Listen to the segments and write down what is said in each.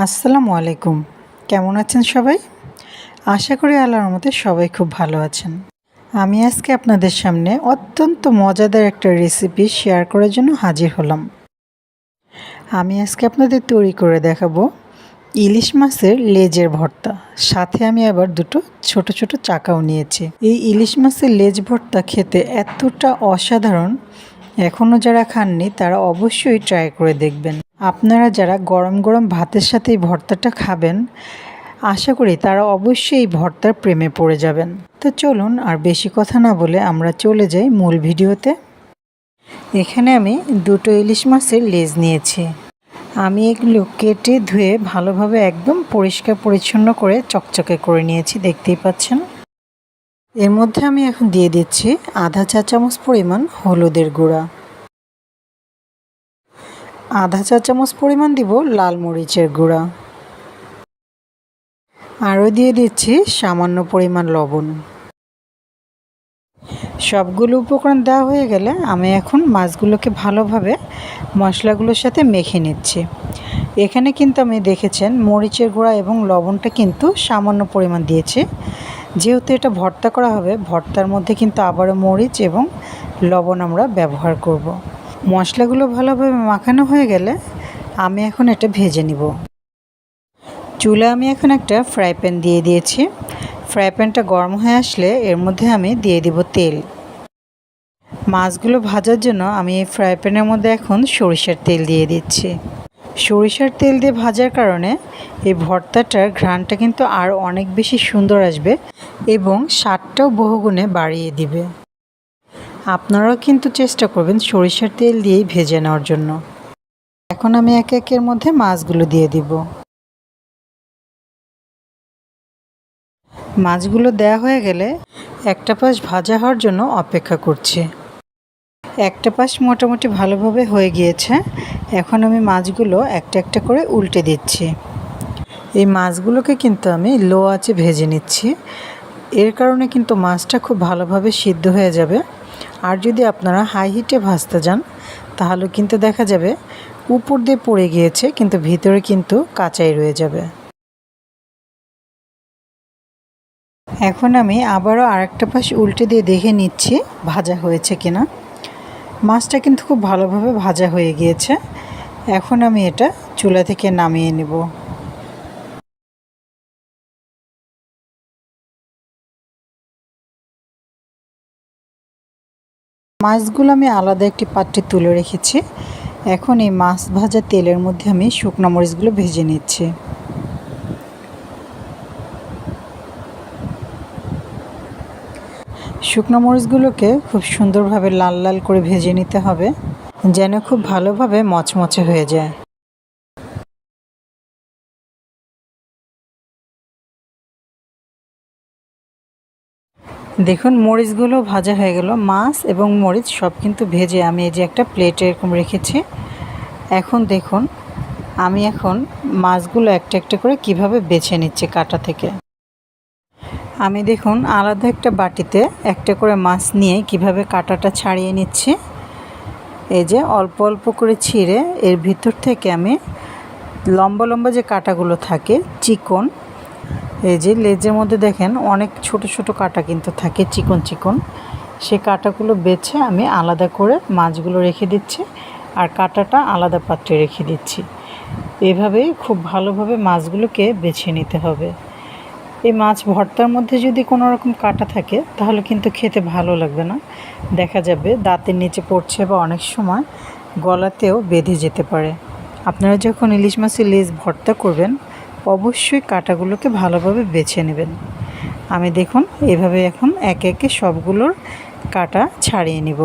আসসালামু আলাইকুম। কেমন আছেন সবাই? আশা করি আল্লাহর রহমতে সবাই খুব ভালো আছেন। আমি আজকে আপনাদের সামনে অত্যন্ত মজাদার একটা রেসিপি শেয়ার করার জন্য হাজির হলাম। আমি আজকে আপনাদের তৈরি করে দেখাবো ইলিশ মাছের লেজের ভর্তা। সাথে আমি আবার দুটো ছোট ছোট চাকাও নিয়েছি। এই ইলিশ মাছের লেজ ভর্তা খেতে এতটা অসাধারণ, এখনও যারা খাননি তারা অবশ্যই ট্রাই করে দেখবেন। আপনারা যারা গরম গরম ভাতের সাথে এই ভর্তাটা খাবেন, আশা করি তারা অবশ্যই এই ভর্তার প্রেমে পড়ে যাবেন। তো চলুন আর বেশি কথা না বলে আমরা চলে যাই মূল ভিডিওতে। এখানে আমি দুটো ইলিশ মাছের লেজ নিয়েছি। আমি এগুলো কেটে ধুয়ে ভালোভাবে একদম পরিষ্কার পরিচ্ছন্ন করে চকচকে করে নিয়েছি, দেখতেই পাচ্ছেন। এর মধ্যে আমি এখন দিয়ে দিচ্ছি আধা চা চামচ পরিমাণ হলুদের গুঁড়া, আধা চা চামচ পরিমাণ দিব লাল মরিচের গুঁড়া, আরও দিয়ে দিচ্ছি সামান্য পরিমাণ লবণ। সবগুলো উপকরণ দেওয়া হয়ে গেলে আমি এখন মাছগুলোকে ভালোভাবে মশলাগুলোর সাথে মেখে নিচ্ছি। এখানে কিন্তু আমি দেখেছেন মরিচের গুঁড়া এবং লবণটা কিন্তু সামান্য পরিমাণ দিয়েছি। যেহেতু এটা ভর্তা করা হবে, ভর্তার মধ্যে কিন্তু আবারও মরিচ এবং লবণ আমরা ব্যবহার করব। মশলাগুলো ভালোভাবে মাখানো হয়ে গেলে আমি এখন এটা ভেজে নিব। চুলা আমি এখন একটা ফ্রাই প্যান দিয়ে দিয়েছি। ফ্রাই প্যানটা গরম হয়ে আসলে এর মধ্যে আমি দিয়ে দিব তেল। মাছগুলো ভাজার জন্য আমি এই ফ্রাই প্যানের মধ্যে এখন সরিষার তেল দিয়ে দিচ্ছি। সরিষার তেল দিয়ে ভাজার কারণে এই ভর্তাটার ঘ্রাণটা কিন্তু আরও অনেক বেশি সুন্দর আসবে এবং স্বাদটাও বহুগুণে বাড়িয়ে দিবে। আপনারাও কিন্তু চেষ্টা করবেন সরিষার তেল দিয়েই ভেজে নেওয়ার জন্য। এখন আমি একে একের মধ্যে মাছগুলো দিয়ে দিব। মাছগুলো দেয়া হয়ে গেলে একটা পাশ ভাজা হওয়ার জন্য অপেক্ষা করছি। একটা পাশ মোটামুটি ভালোভাবে হয়ে গিয়েছে। এখন আমি মাছগুলো একটা একটা করে উল্টে দিচ্ছি। এই মাছগুলোকে কিন্তু আমি লো আঁচে ভেজে নিচ্ছি। এর কারণে কিন্তু মাছটা খুব ভালোভাবে সিদ্ধ হয়ে যাবে। আর যদি আপনারা হাই হিটে ভাজতে যান তাহলে কিন্তু দেখা যাবে উপর দিয়ে পড়ে গিয়েছে, কিন্তু ভিতরে কিন্তু কাঁচাই রয়ে যাবে। এখন আমি আবারও আরেকটা পাশ উল্টে দিয়ে দেখে নিচ্ছি ভাজা হয়েছে কিনা। মাছটা কিন্তু খুব ভালোভাবে ভাজা হয়ে গিয়েছে। এখন আমি এটা চুলা থেকে নামিয়ে নেব। মাছগুলো আমি আলাদা একটি পাত্রে তুলে রেখেছি। এখন এই মাছ ভাজা তেলের মধ্যে আমি শুকনো মরিচগুলো ভেজে নিচ্ছি। শুকনো মরিচগুলোকে খুব সুন্দরভাবে লাল লাল করে ভেজে নিতে হবে, যেন খুব ভালোভাবে মচমচে হয়ে যায়। দেখুন মরিচগুলো ভাজা হয়ে গেল। মাছ এবং মরিচ সব কিন্তু ভেজে আমি এই যে একটা প্লেটে এরকম রেখেছি। এখন দেখুন আমি এখন মাছগুলো একটা একটা করে কিভাবে বেছে নিচ্ছি কাঁটা থেকে। আমি দেখুন আলাদা একটা বাটিতে একটা করে মাছ নিয়ে কিভাবে কাঁটাটা ছাড়িয়ে নিচ্ছি। এই যে অল্প অল্প করে ছিঁড়ে এর ভিতর থেকে আমি লম্বা লম্বা যে কাঁটাগুলো থাকে চিকন, এই যে লেজের মধ্যে দেখেন অনেক ছোট ছোট কাঁটা কিন্তু থাকে চিকন চিকন, সেই কাঁটাগুলো বেছে আমি আলাদা করে মাছগুলো রেখে দিচ্ছি আর কাঁটাটা আলাদা পাত্রে রেখে দিচ্ছি। এভাবেই খুব ভালোভাবে মাছগুলোকে বেছে নিতে হবে। এই মাছ ভর্তার মধ্যে যদি কোনো রকম কাঁটা থাকে তাহলে কিন্তু খেতে ভালো লাগবে না, দেখা যাবে দাঁতের নিচে পড়ছে বা অনেক সময় গলাতেও বেঁধে যেতে পারে। আপনারা যখন ইলিশ মাছের লেজ ভর্তা করবেন অবশ্যই কাঁটাগুলোকে ভালোভাবে বেছে নেবেন। আমি দেখুন এভাবে এখন একে একে সবগুলোর কাঁটা ছাড়িয়ে নিব।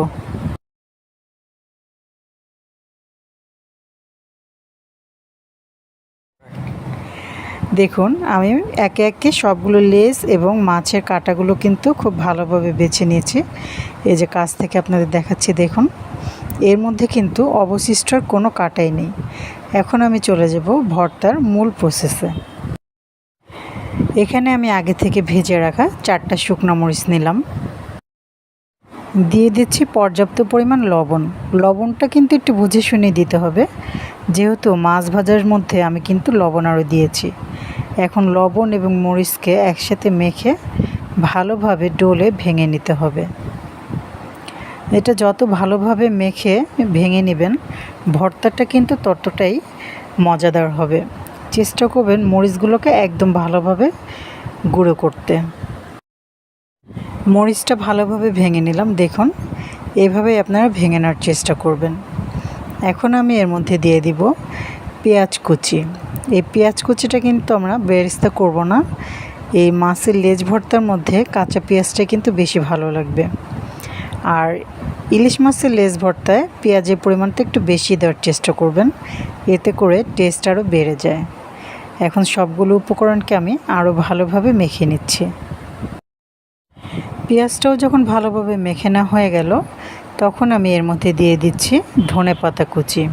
দেখুন আমি একে একে সবগুলো লেজ এবং মাছের কাঁটাগুলো কিন্তু খুব ভালোভাবে বেছে নিয়েছি। এই যে কাছ থেকে আপনাদের দেখাচ্ছি, দেখুন এর মধ্যে কিন্তু অবশিষ্ট কোনো কাঁটাই নেই। এখন আমি চলে যাব ভর্তার মূল প্রসেসে। এখানে আমি আগে থেকে ভেজে রাখা 4টা শুকনো মরিচ নিলাম। দিয়ে দিচ্ছি পর্যাপ্ত পরিমাণ লবণ। লবণটা কিন্তু একটু বুঝে শুনে দিতে হবে, যেহেতু মাছ ভাজার মধ্যে আমি কিন্তু লবণ আরও দিয়েছি। এখন লবণ এবং মরিচকে একসাথে মেখে ভালোভাবে ডোলে ভেঙে নিতে হবে। এটা যত ভালোভাবে মেখে ভেঙে নেবেন, ভর্তাটা কিন্তু ততটাই মজাদার হবে। চেষ্টা করবেন মরিচগুলোকে একদম ভালোভাবে গুঁড়ো করতে। মরিচটা ভালোভাবে ভেঙে নিলাম, দেখুন এইভাবেই আপনারা ভেঙে নেওয়ার চেষ্টা করবেন। এখন আমি এর মধ্যে দিয়ে দিব পেঁয়াজ কুচি। এই পেঁয়াজ কুচিটা কিন্তু আমরা বেরেস্তা করব না, এই মাছের লেজ ভর্তার মধ্যে কাঁচা পেঁয়াজটা কিন্তু বেশি ভালো লাগবে। আর ইলিশ মাছের লেজ ভর্তায় পেঁয়াজের পরিমাণটা একটু বেশি দেওয়ার চেষ্টা করবেন, এতে করে টেস্ট আরও বেড়ে যায়। এখন সবগুলো উপকরণকে আমি আরও ভালোভাবে মেখে নিচ্ছি। পেঁয়াজটাও যখন ভালোভাবে মেখে নেওয়া হয়ে গেল, তখন আমি এর মধ্যে দিয়ে দিচ্ছি ধনেপাতা কুচি।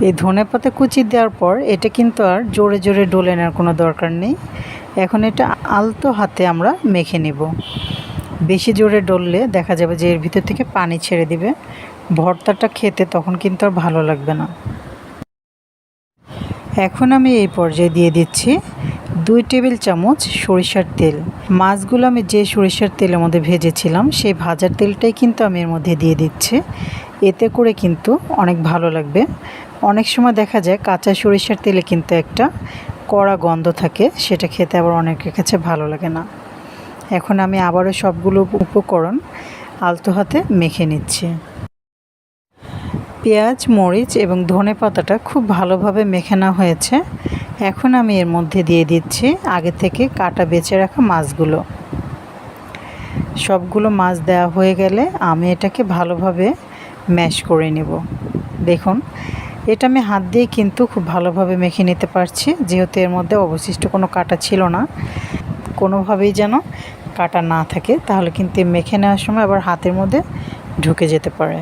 এই ধনেপাতা কুচি দেওয়ার পর এটা কিন্তু আর জোরে জোরে ডলে নেওয়ার কোনো দরকার নেই। এখন এটা আলতো হাতে আমরা মেখে নেব। বেশি জোরে ডললে দেখা যাবে যে এর ভিতর থেকে পানি ছেড়ে দিবে, ভর্তাটা খেতে তখন কিন্তু আর ভালো লাগবে না। এখন আমি এই পর্যায়ে দিয়ে দিচ্ছি 2 টেবিল চামচ সরিষার তেল। মাছগুলো আমি যে সরিষার তেলের মধ্যে ভেজেছিলাম, সেই ভাজার তেলটাই কিন্তু আমি এর মধ্যে দিয়ে দিচ্ছি। এতে করে কিন্তু অনেক ভালো লাগবে। অনেক সময় দেখা যায় কাঁচা সরিষার তেলে কিন্তু একটা কড়া গন্ধ থাকে, সেটা খেতে আবার অনেকের কাছে ভালো লাগে না। এখন আমি আবারও সবগুলো উপকরণ আলতো হাতে মেখে নিচ্ছি। পেঁয়াজ, মরিচ এবং ধনেপাতাটা খুব ভালোভাবে মেখে নেওয়া হয়েছে। এখন আমি এর মধ্যে দিয়ে দিচ্ছি আগে থেকে কাটা বেছে রাখা মাছগুলো। সবগুলো মাছ দেওয়া হয়ে গেলে আমি এটাকে ভালোভাবে ম্যাশ করে নেব। দেখুন এটা আমি হাত দিয়ে কিন্তু খুব ভালোভাবে মেখে নিতে পারছি, যেহেতু এর মধ্যে অবশিষ্ট কোনো কাটা ছিল না। কোনোভাবেই যেন কাটা না থাকে, তাহলে কিন্তু মেখে নেওয়ার সময় আবার হাতের মধ্যে ঢুকে যেতে পারে।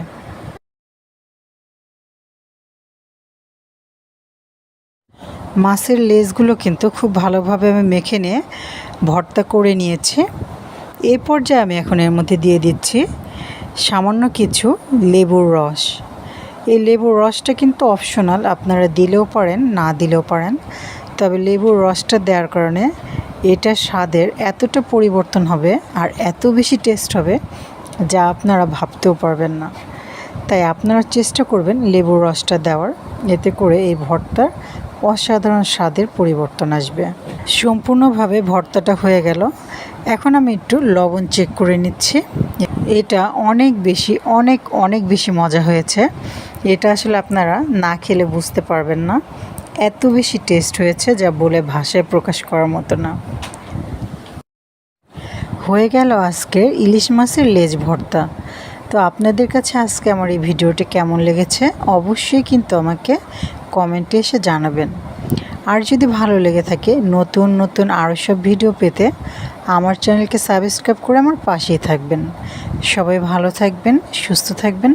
মাছের লেজগুলো কিন্তু খুব ভালোভাবে আমি মেখে নিয়ে ভর্তা করে নিয়েছি। এই পর্যায়ে আমি এখন এর মধ্যে দিয়ে দিচ্ছি সামান্য কিছু লেবুর রস। এই লেবুর রসটা কিন্তু অপশনাল, আপনারা দিলেও পারেন না দিলেও পারেন, তবে লেবুর রসটা দেওয়ার কারণে এটা স্বাদের এতটা পরিবর্তন হবে আর এত বেশি টেস্ট হবে যা আপনারা ভাবতেও পারবেন না। তাই আপনারা চেষ্টা করবেন লেবুর রসটা দেওয়ার, এতে করে এই ভর্তার অসাধারণ স্বাদের পরিবর্তন আসবে। সম্পূর্ণভাবে ভর্তাটা হয়ে গেল। এখন আমি একটু লবণ চেক করে নিচ্ছি। এটা অনেক বেশি মজা হয়েছে। এটা আসলে আপনারা না খেলে বুঝতে পারবেন না, এত বেশি টেস্ট হয়েছে যা বলে ভাষায় প্রকাশ করার মতো না। হয়ে গেল আজকের ইলিশ মাছের লেজ ভর্তা। তো আপনাদের কাছে আজকে আমার এই ভিডিওটি কেমন লেগেছে অবশ্যই কিন্তু আমাকে কমেন্টে এসে জানাবেন। আর যদি ভালো লেগে থাকে নতুন নতুন আরও সব ভিডিও পেতে আমার চ্যানেলকে সাবস্ক্রাইব করে আমার পাশেই থাকবেন। সবাই ভালো থাকবেন, সুস্থ থাকবেন।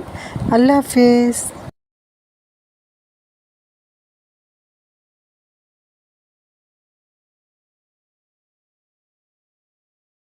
আল্লাহ হাফেজ।